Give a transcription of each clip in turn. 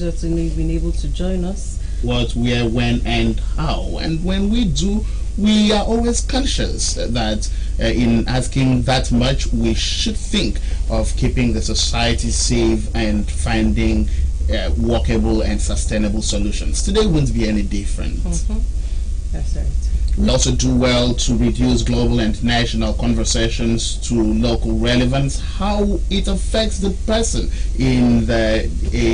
pleasure to know you've been able to join us. What, where, when, and how. And when we do, we are always conscious that in asking that much, we should think of keeping the society safe and finding workable and sustainable solutions. Today won't be any different. That's right. We also do well to reduce global and national conversations to local relevance, how it affects the person in the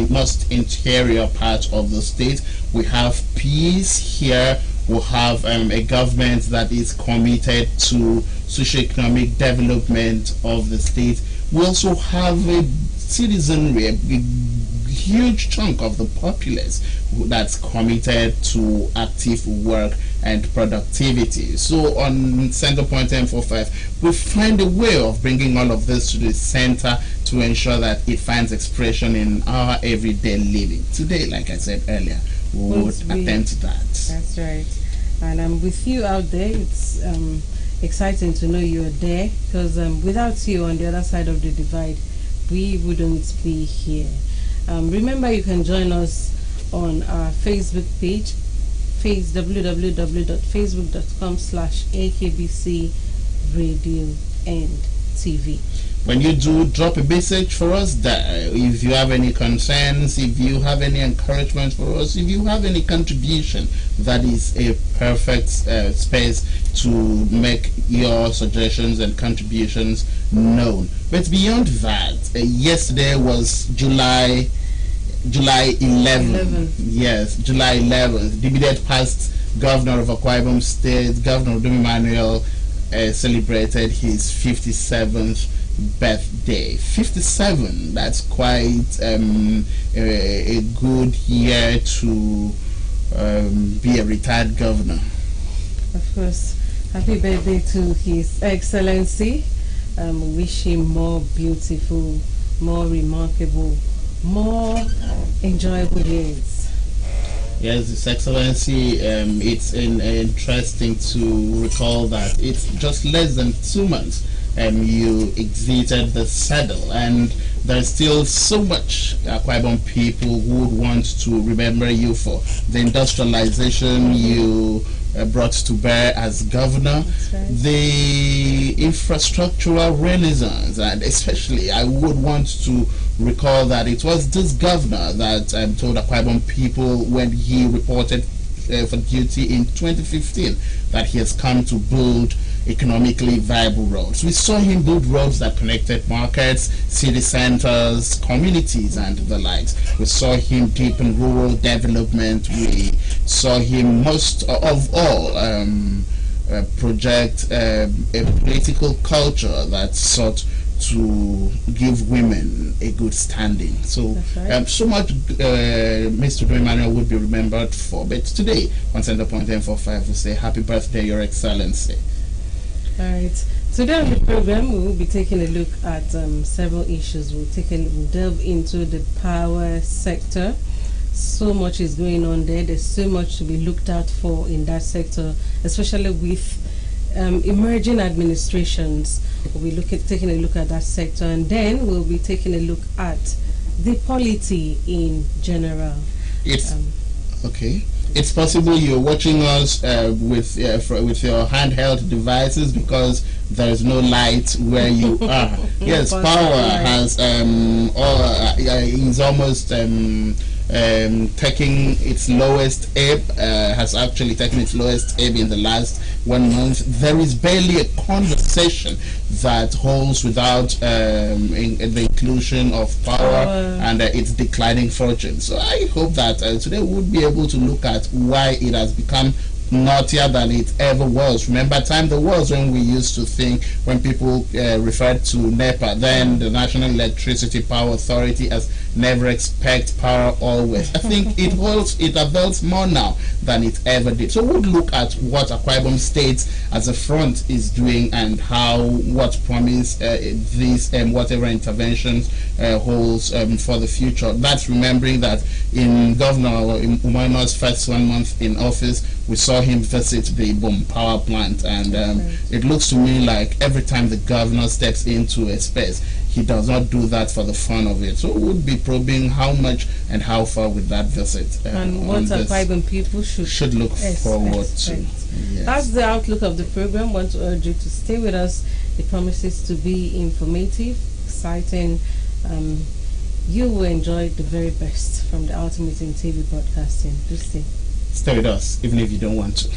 most interior part of the state. We have peace here. We have a government that is committed to socio-economic development of the state. We also have a citizenry, a huge chunk of the populace that's committed to active work and productivity. So on Centerpoint M45, we find a way of bringing all of this to the center to ensure that it finds expression in our everyday living. Today, like I said earlier, we would attempt that. That's right. And I'm with you out there. It's exciting to know you're there, because without you on the other side of the divide, we wouldn't be here. Remember, you can join us on our Facebook page, www.facebook.com/AKBC Radio and TV. When you do, drop a message for us there. If you have any concerns, if you have any encouragement for us, if you have any contribution, that is a perfect space to make your suggestions and contributions known. But beyond that, yesterday was July 11th. Yes, July 11th. The immediate past governor of Akwa Ibom State, Governor Dum Emmanuel, celebrated his 57th birthday. 57, that's quite a good year to be a retired governor. Of course. Happy birthday to His Excellency. Wish him more beautiful, more remarkable, more enjoyable years. Yes, His Excellency, it's interesting to recall that it's just less than 2 months you exited the saddle, and there's still so much Akwa Ibom people who would want to remember you for the industrialization you brought to bear as governor, right, the infrastructural renaissance, and especially I would want to recall that it was this governor that told Akwa Ibom people when he reported for duty in 2015 that he has come to build economically viable roads. We saw him build roads that connected markets, city centers, communities, and the likes. We saw him deepen rural development. We saw him most of all project a political culture that sought to give women a good standing. So right, so much Mr. Dum Emmanuel would be remembered for. But today on Centerpoint M45 we say happy birthday, Your Excellency. All right. Today on the program, we will be taking a look at several issues. We'll delve into the power sector. So much is going on there. There's so much to be looked out for in that sector, especially with emerging administrations. We'll be taking a look at that sector, and then we'll be taking a look at the polity in general. It's okay. It's possible you're watching us with your handheld devices because there's no light where you are. Yes, power has is almost taking its lowest ebb, has actually taken its lowest ebb in the last 1 month. There is barely a conversation that holds without the inclusion of power and its declining fortune. So I hope that today we'll be able to look at why it has become naughtier than it ever was. Remember time there was when we used to think, when people referred to NEPA, then the National Electricity Power Authority, as never expect power always. I think it avails more now than it ever did. So we'll look at what Akwa Ibom State as a front is doing and how what promise this whatever interventions holds for the future. That's remembering that in Governor Umaino's first 1 month in office, we saw him visit the Ibom power plant, and it looks to me like every time the governor steps into a space, he does not do that for the fun of it. So we'll be probing how much and how far with that visit. And what Akwa people should look forward to. Yes. That's the outlook of the program. Want to urge you to stay with us. It promises to be informative, exciting. You will enjoy the very best from the Ultimate in TV Broadcasting. Do stay. Stay with us, even if you don't want to.